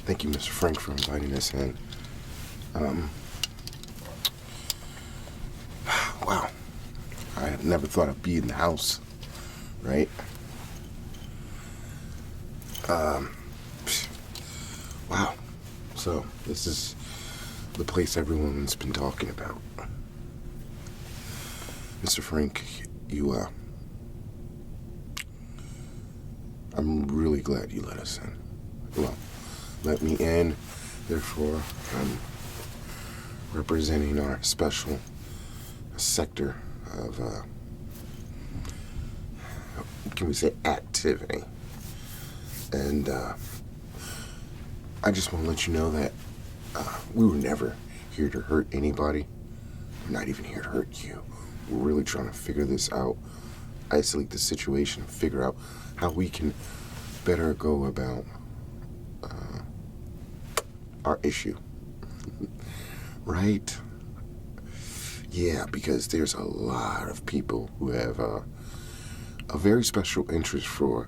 Thank you, Mr. Frank, for inviting us in. Wow. I never thought I'd be in the house, right? Wow. So, this is the place everyone's been talking about. Mr. Frank, I'm really glad you let us in. Well, let me in. Therefore, I'm representing our special sector of, can we say, activity. And I just want to let you know that we were never here to hurt anybody. We're not even here to hurt you. We're really trying to figure this out, isolate the situation, figure out how we can better go about our issue. Right? Yeah, because there's a lot of people who have a very special interest for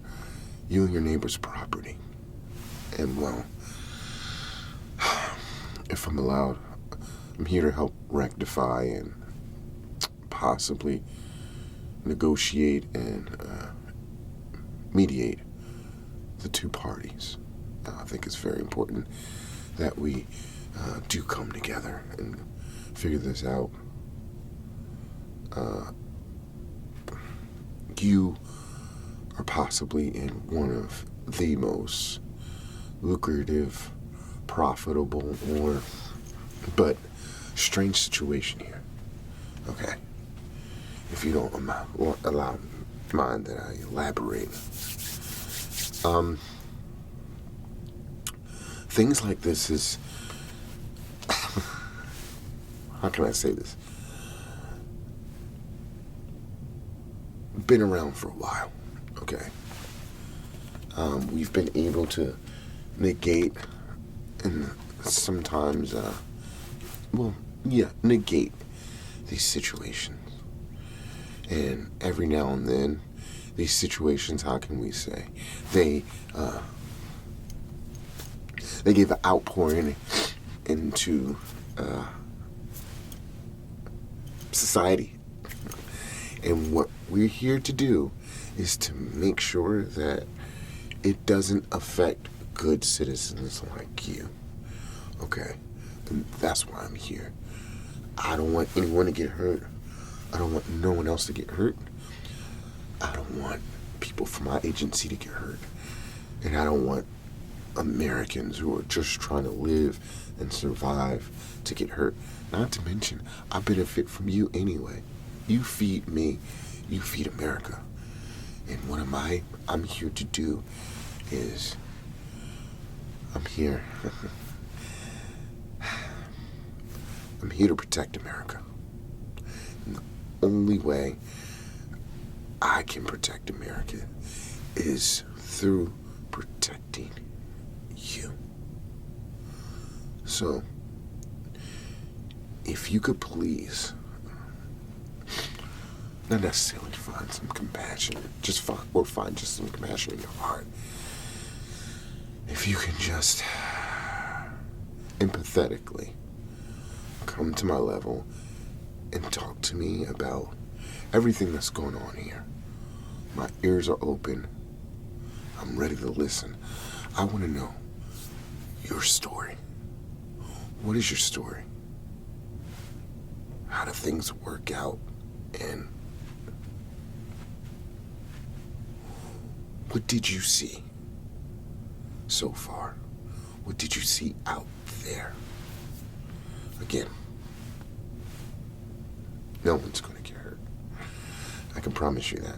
you and your neighbor's property. And, well, if I'm allowed, I'm here to help rectify and possibly negotiate and mediate the two parties. I think it's very important that we do come together and figure this out. You are possibly in one of the most lucrative, profitable, but strange situation here. Okay. If you don't mind that I elaborate. Things like this is, how can I say this? Been around for a while, okay? We've been able to negate and sometimes, negate these situations. And every now and then, these situations, how can we say, they give an outpouring into society. And what we're here to do is to make sure that it doesn't affect good citizens like you. Okay? And that's why I'm here. I don't want anyone to get hurt. I don't want no one else to get hurt. I don't want people from my agency to get hurt. And I don't want Americans who are just trying to live and survive to get hurt. Not to mention, I benefit from you anyway. You feed me, you feed America. And what I'm here to do is, I'm here to protect America. And the only way I can protect America is through protecting you. So, if you could please, not necessarily find some compassion, find just some compassion in your heart. If you can just empathetically come to my level and talk to me about everything that's going on here. My ears are open. I'm ready to listen. I want to know your story. What is your story? How do things work out? And what did you see so far? What did you see out there? Again, no one's going to get hurt. I can promise you that.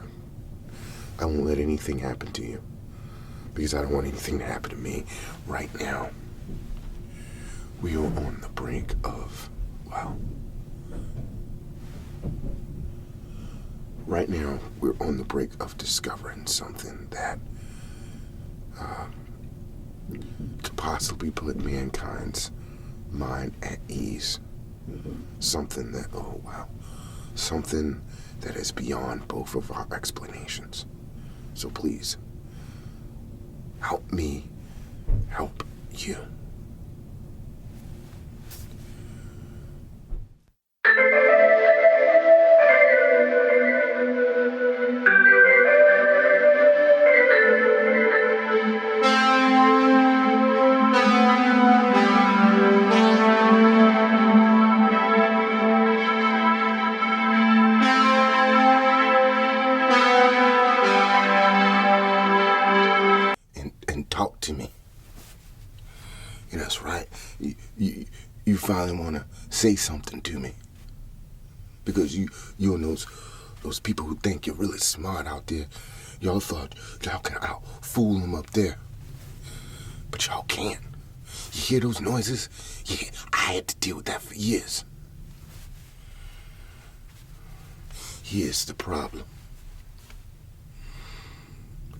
I won't let anything happen to you because I don't want anything to happen to me right now. We are on the brink of, right now we're on the brink of discovering something that could possibly put mankind's mind at ease. Something that, something that is beyond both of our explanations. So please, help me help you. And talk to me. Yeah, that's right. You finally want to say something to me. Because you and those people who think you're really smart out there, y'all thought y'all can out-fool them up there. But y'all can't. You hear those noises? Yeah, I had to deal with that for years. Here's the problem.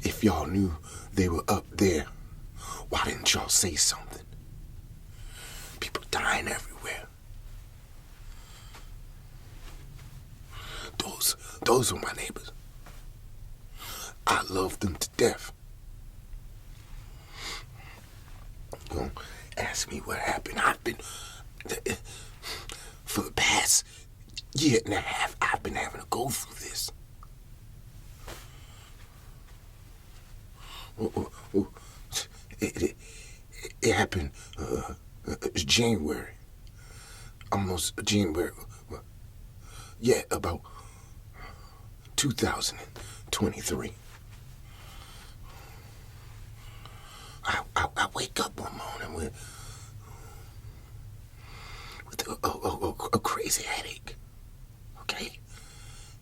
If y'all knew they were up there, why didn't y'all say something? People dying everywhere. Those are my neighbors. I love them to death. Don't ask me what happened. I've been, for the past year and a half, I've been having to go through this. It happened January. Almost January. Yeah, about 2023. I wake up one morning with a crazy headache. Okay?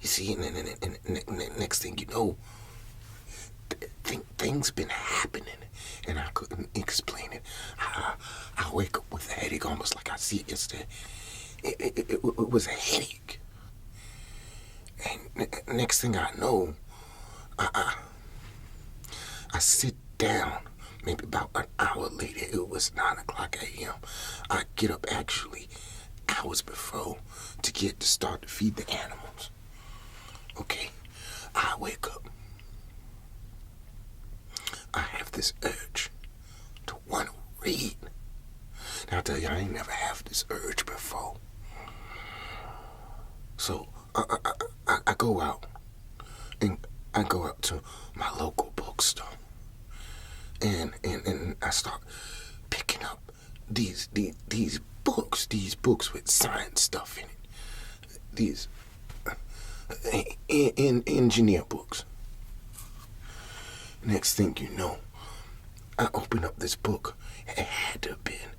You see, and next thing you know, things been happening, and I couldn't explain it. I wake up with a headache almost like I see it yesterday. It was a headache. And next thing I know, I sit down. Maybe about an hour later, it was 9 o'clock a.m. I get up actually hours before to start to feed the animals. Okay, I wake up. I have this urge to want to read. Now I tell you, I ain't never had this urge before. So I go out, and I go out to my local bookstore, and I start picking up these books with science stuff in it. These engineer books. Next thing you know, I open up this book. It had to have been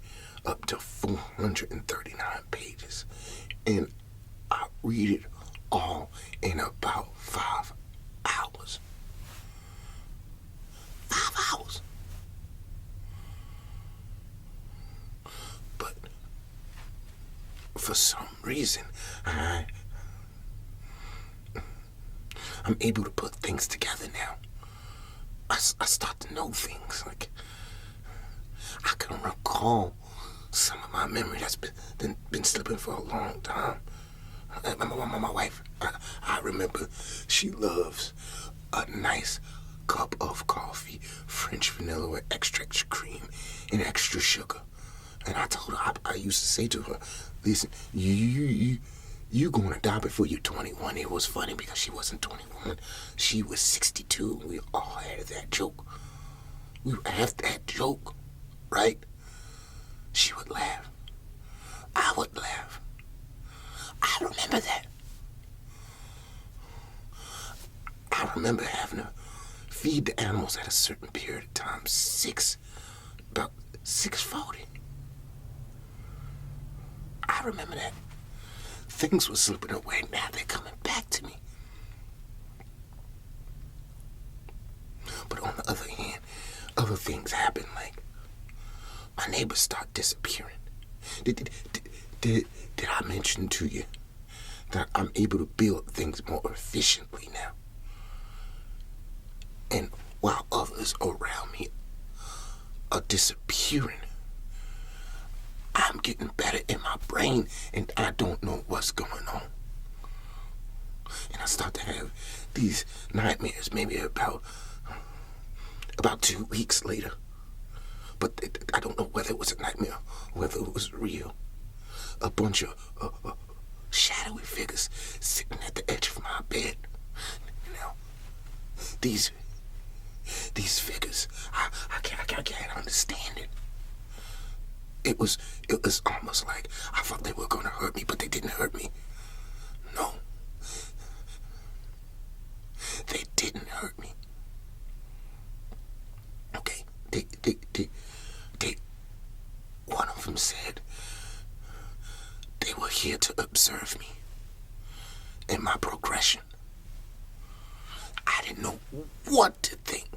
up to 439 pages, and I read it all in about 5 hours. 5 hours. But for some reason, I'm able to put things together now. I start to know things. Like, I can recall some of my memory that's been slipping for a long time. My wife, I remember she loves a nice cup of coffee, French vanilla with extra cream and extra sugar. And I told her, I used to say to her, listen, you gonna die before you're 21. It was funny because she wasn't 21. She was 62. We all had that joke. We would have that joke, right? She would laugh. I would laugh. I remember that. I remember having to feed the animals at a certain period of time. About 6:40. I remember that. Things were slipping away. Now they're coming back to me. But on the other hand, other things happen. Like, my neighbors start disappearing. Did I mention to you that I'm able to build things more efficiently now? And while others around me are disappearing, I'm getting better in my brain, and I don't know what's going on. And I start to have these nightmares maybe about 2 weeks later. but I don't know whether it was a nightmare or whether it was real. A bunch of shadowy figures sitting at the edge of my bed. You know, these figures, I can't understand it. It was almost like I thought they were going to hurt me, but they didn't hurt me. No. They didn't hurt me. Okay, they one of them said they were here to observe me and my progression. I didn't know what to think.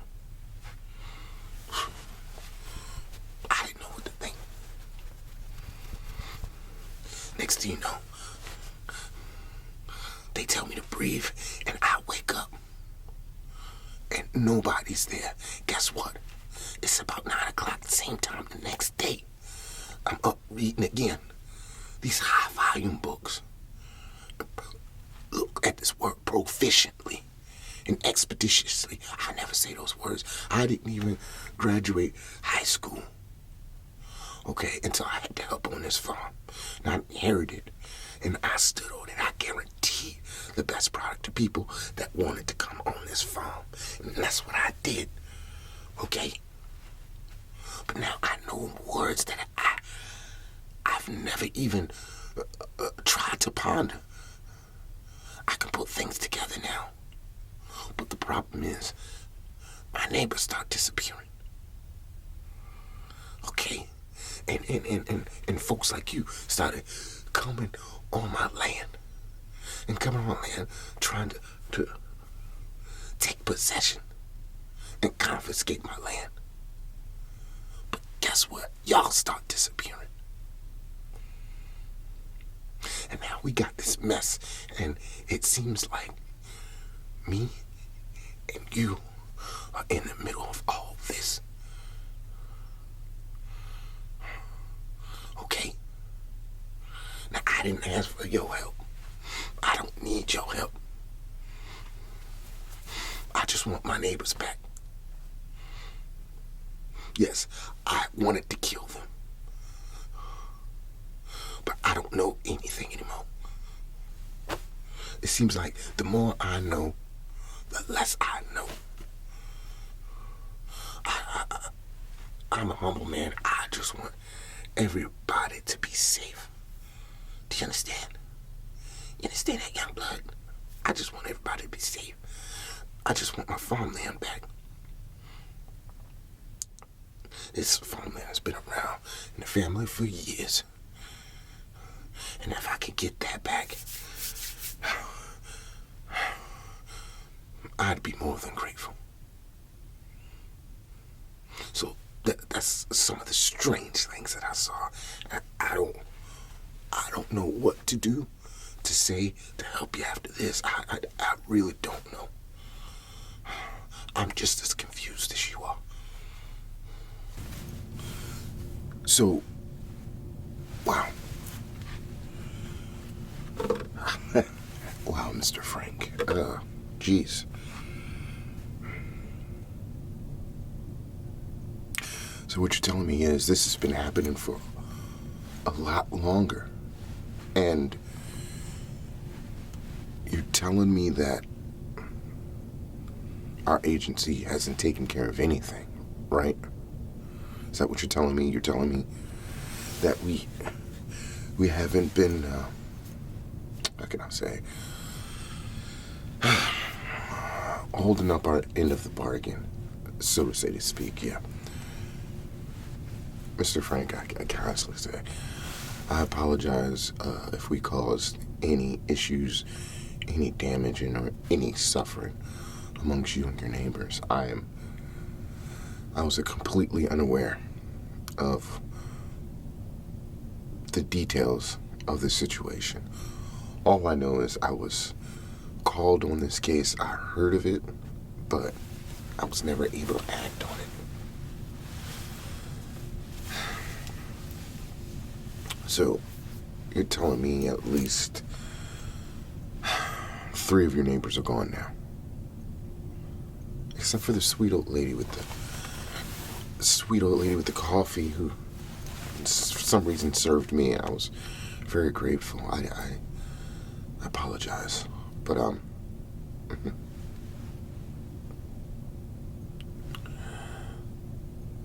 I didn't know what to think. Next thing you know, they tell me to breathe, and I wake up. And nobody's there. Guess what? It's about 9 o'clock, the same time the next day. I'm up reading again. These high-volume books. Look at this word, proficiently and expeditiously. I never say those words. I didn't even graduate high school. Okay, until I had to help on this farm. And I inherited, and I stood on it. I guaranteed the best product to people that wanted to come on this farm. And that's what I did. Okay? But now I know words that I've never even tried to ponder. I can put things together now. But the problem is, my neighbors start disappearing. Okay? And folks like you started coming on my land. And coming on my land trying to take possession and confiscate my land. But guess what? Y'all start disappearing. And now we got this mess, and it seems like me and you are in the middle of all this. Okay? Now, I didn't ask for your help. I don't need your help. I just want my neighbors back. Yes, I wanted to kill them. But I don't know anything anymore. It seems like the more I know, the less I know. I'm a humble man. I just want everybody to be safe. Do you understand? You understand that, young blood? I just want everybody to be safe. I just want my farmland back. This farmland has been around in the family for years. And if I could get that back, I'd be more than grateful. So that's some of the strange things that I saw. I don't know what to do, to say, to help you after this. I really don't know. I'm just as confused as you are. So, wow. Wow, Mr. Frank. Geez. So what you're telling me is this has been happening for a lot longer. And you're telling me that our agency hasn't taken care of anything, right? Is that what you're telling me? You're telling me that we haven't been, how can I say, holding up our end of the bargain, so to say, to speak, yeah. Mr. Frank, I can honestly say, I apologize if we caused any issues, any damage, or any suffering amongst you and your neighbors. I was completely unaware of the details of the situation. All I know is I was called on this case. I heard of it, but I was never able to act on it. So, you're telling me at least 3 of your neighbors are gone now. Except for the sweet old lady with the sweet old lady with the coffee who, for some reason, served me. I was very grateful. I apologize, but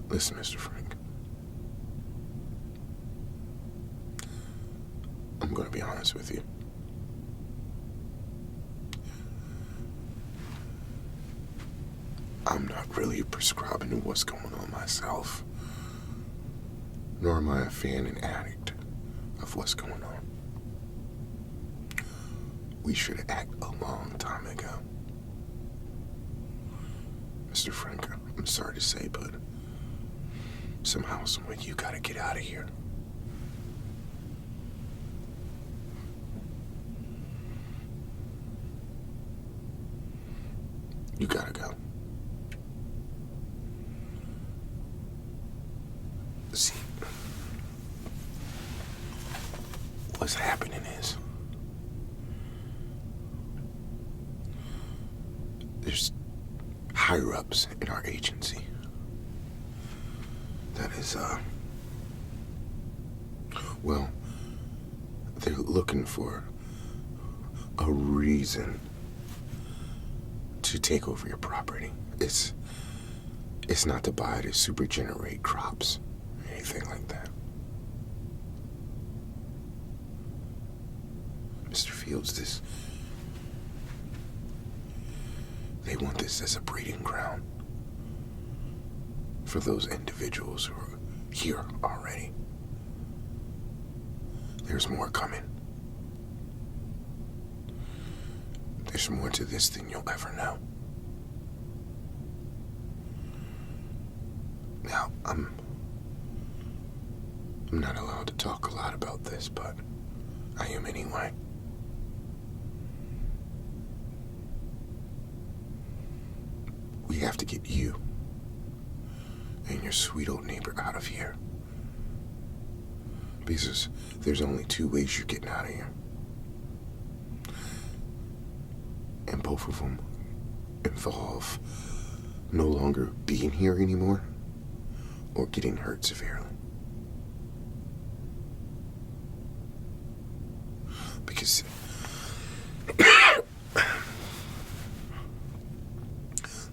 listen, Mr. Frank. I'm going to be honest with you. I'm not really prescribing to what's going on myself, nor am I a fan and addict of what's going on. We should have acted a long time ago. Mr. Frank, I'm sorry to say, but somehow, someway, you gotta get out of here. You gotta go. See, what's happening is there's higher-ups in our agency that is, well, they're looking for a reason to take over your property. It's not to buy, to super generate crops. Anything like that. Mr. Fields, they want this as a breeding ground for those individuals who are here already. There's more coming. There's more to this than you'll ever know. Now, I'm not allowed to talk a lot about this, but I am anyway. We have to get you and your sweet old neighbor out of here. Because there's only two ways you're getting out of here. And both of them involve no longer being here anymore or getting hurt severely. Because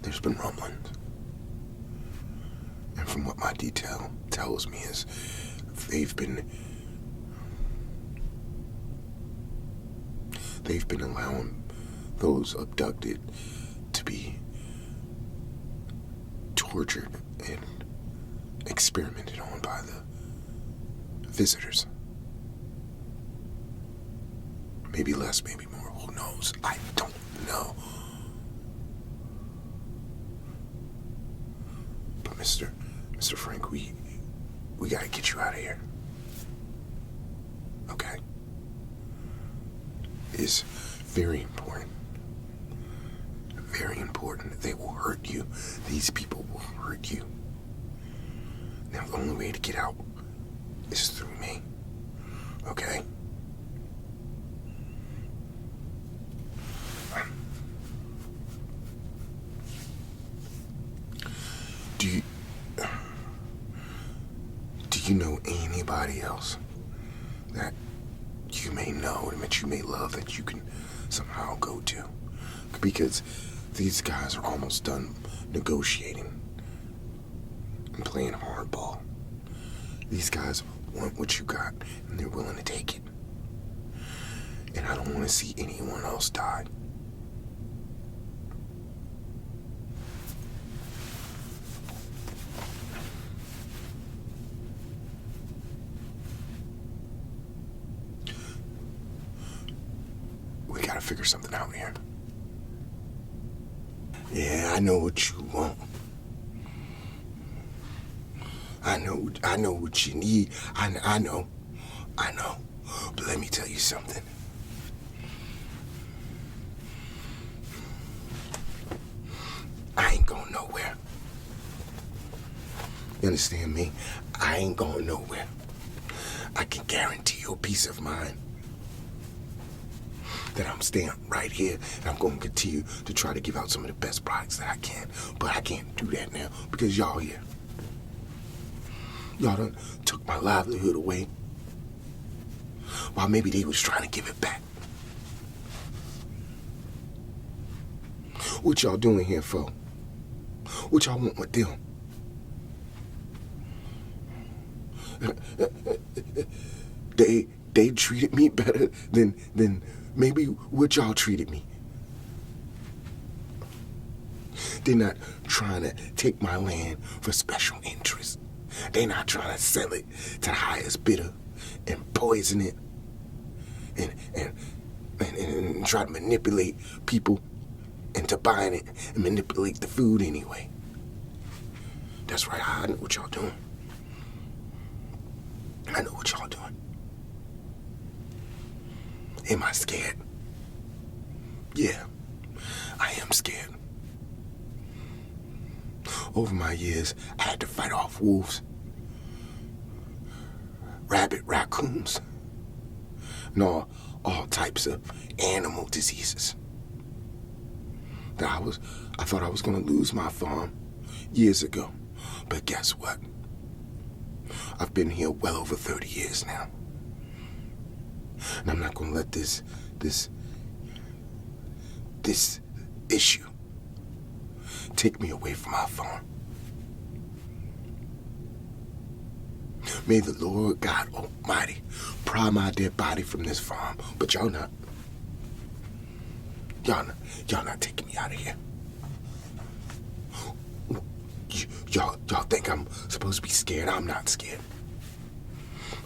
there's been rumblings, and from what my detail tells me is they've been allowing those abducted to be tortured and experimented on by the visitors. Maybe less, maybe more. Who knows? I don't know. But Mr. Frank, we gotta get you out of here. Okay? It's very important. Very important. They will hurt you. These people will hurt you. Now, the only way to get out is through me. Okay? Do you know anybody else that you may know and that you may love that you can somehow go to? Because these guys are almost done negotiating and playing hardball. These guys want what you got and they're willing to take it. And I don't want to see anyone else die. We gotta figure something out here. Yeah, I know what you want. I know what you need. I know. But let me tell you something. I ain't going nowhere. You understand me? I ain't going nowhere. I can guarantee your peace of mind that I'm staying right here and I'm going to continue to try to give out some of the best products that I can. But I can't do that now because y'all here. Y'all done took my livelihood away. While maybe they was trying to give it back. What y'all doing here for? What y'all want with them? They treated me better than maybe what y'all treated me. They're not trying to take my land for special interest. They're not trying to sell it to the highest bidder and poison it and try to manipulate people into buying it and manipulate the food anyway. That's right, I know what y'all doing. I know what y'all doing. Am I scared? Yeah, I am scared. Over my years, I had to fight off wolves, rabbit raccoons, and all types of animal diseases. I thought I was gonna lose my farm years ago, but guess what? I've been here well over 30 years now. And I'm not gonna let this issue take me away from my farm. May the Lord God Almighty pry my dead body from this farm, but y'all not. Y'all not taking me out of here. Y'all think I'm supposed to be scared? I'm not scared.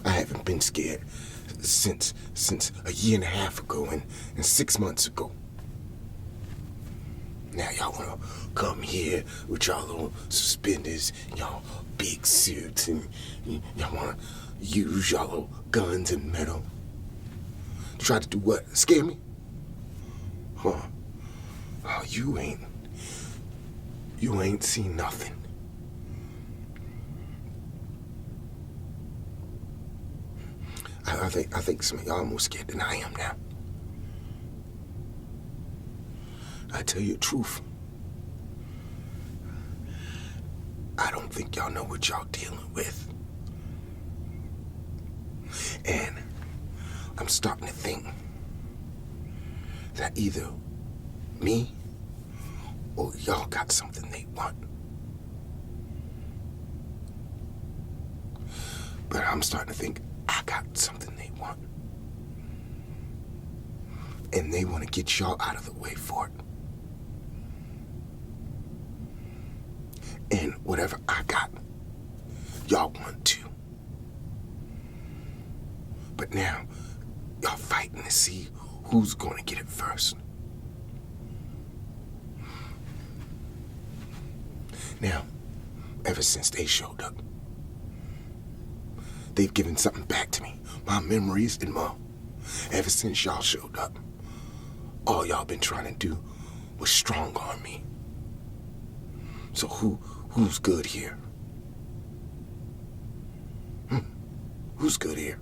I haven't been scared since a year and a half ago and 6 months ago. Now y'all wanna come here with y'all little suspenders, y'all big suits, and y'all wanna use y'all little guns and metal. Try to do what? Scare me? Huh? Oh, you ain't seen nothing. I think some of y'all are more scared than I am now. I tell you the truth. I don't think y'all know what y'all dealing with. And I'm starting to think that either me or y'all got something they want. But I'm starting to think I got something they want. And they want to get y'all out of the way for it. And whatever I got, y'all want too. But now, y'all fighting to see who's going to get it first. Now, ever since they showed up, they've given something back to me. My memories and more. Ever since y'all showed up, all y'all been trying to do was strong arm me. So who's good here? Who's good here?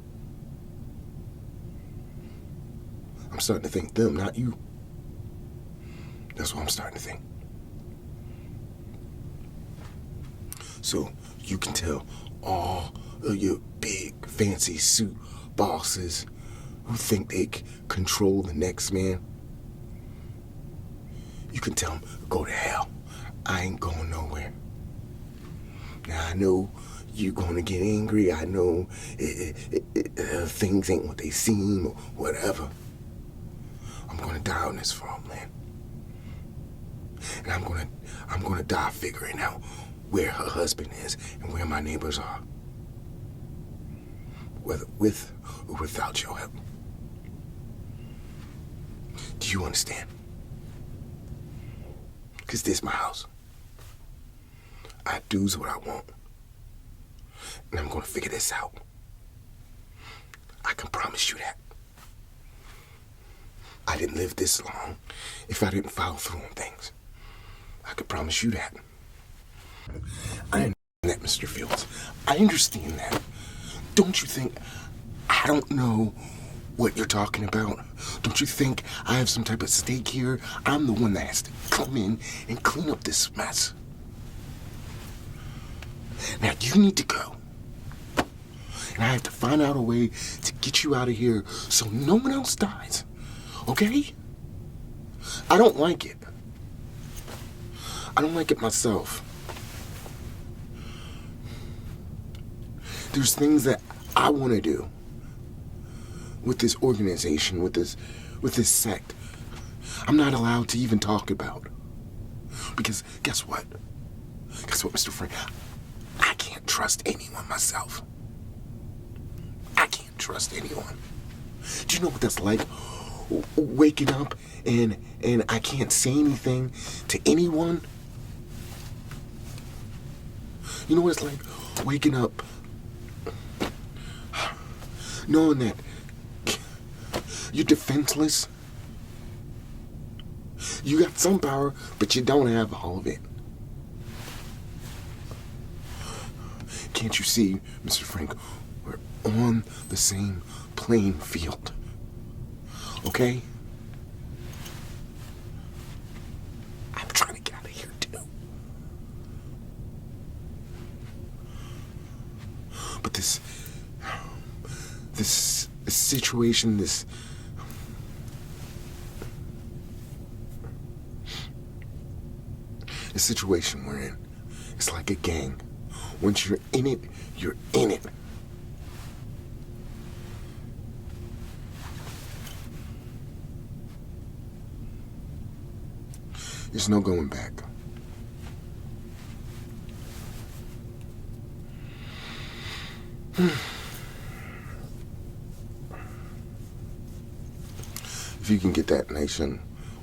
I'm starting to think them, not you. That's what I'm starting to think. So you can tell all of your big fancy suit bosses who think they can control the next man. You can tell them, go to hell. I ain't going nowhere. Now I know you're gonna get angry. I know things ain't what they seem or whatever. I'm gonna die on this farmland. And I'm gonna die figuring out where her husband is and where my neighbors are. Whether with or without your help. Do you understand? Because this is my house. I do's what I want. And I'm going to figure this out. I can promise you that. I didn't live this long if I didn't follow through on things. I can promise you that. I understand that, Mr. Fields. I understand that. Don't you think I don't know what you're talking about? Don't you think I have some type of stake here? I'm the one that has to come in and clean up this mess. Now, you need to go. And I have to find out a way to get you out of here so no one else dies. Okay? I don't like it. I don't like it myself. There's things that I want to do with this organization, with this sect. I'm not allowed to even talk about. Because guess what? Guess what, Mr. Frank? I can't trust anyone myself. I can't trust anyone. Do you know what that's like? Waking up and I can't say anything to anyone? You know what it's like? Waking up knowing that you're defenseless. You got some power, but you don't have all of it. Can't you see, Mr. Frank? We're on the same playing field. Okay? I'm trying to get out of here, too. But this situation, this situation we're in, it's like a gang. Once you're in it, you're in it. There's no going back. If you can get that nice young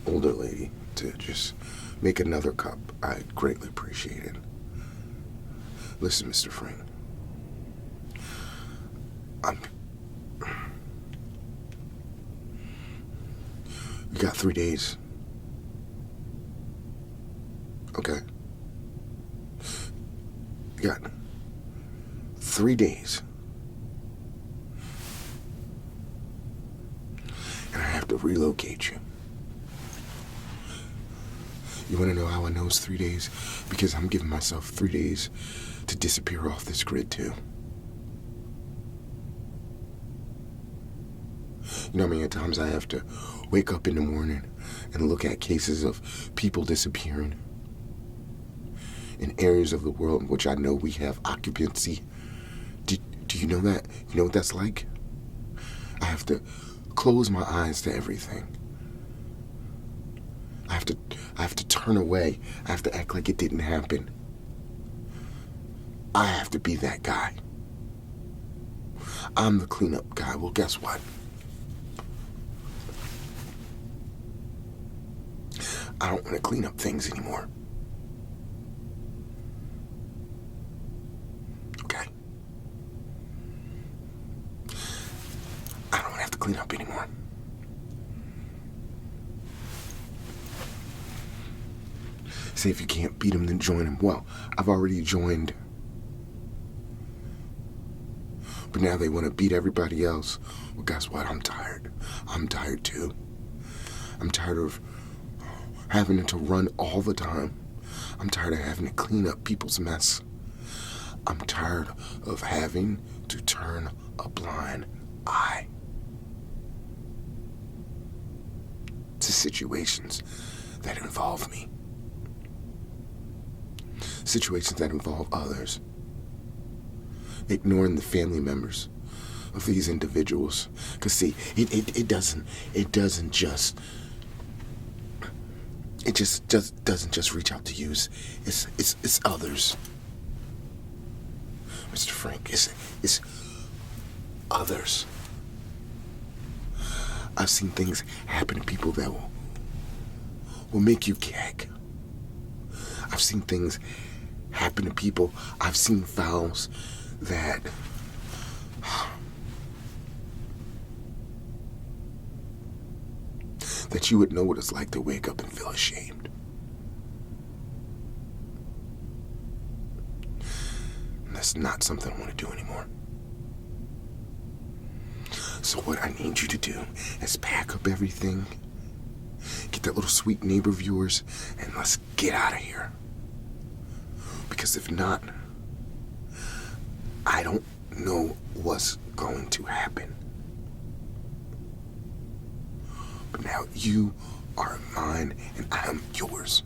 older lady to just make another cup, I'd greatly appreciate it. Listen, Mr. Frank. You got 3 days. Okay? You got 3 days. And I have to relocate you. You want to know how I know it's 3 days? Because I'm giving myself 3 days to disappear off this grid, too. You know how many times I have to wake up in the morning and look at cases of people disappearing in areas of the world in which I know we have occupancy? Do you know that? You know what that's like? I have to close my eyes to everything. I have to turn away. I have to act like it didn't happen. I have to be that guy. I'm the cleanup guy. Well, guess what? I don't want to clean up things anymore. Okay? I don't have to clean up anymore. Say if you can't beat him, then join him. Well, I've already joined. But now they want to beat everybody else. Well, guess what? I'm tired. I'm tired too. I'm tired of having to run all the time. I'm tired of having to clean up people's mess. I'm tired of having to turn a blind eye to situations that involve me. Situations that involve others. Ignoring the family members of these individuals. Because see, it doesn't just doesn't just reach out to you. It's others. Mr. Frank, it's others. I've seen things happen to people that will make you gag. I've seen things happen to people. I've seen fouls that you would know what it's like to wake up and feel ashamed. And that's not something I want to do anymore. So what I need you to do is pack up everything, get that little sweet neighbor of yours, and let's get out of here. Because if not, I don't know what's going to happen. But now you are mine and I am yours.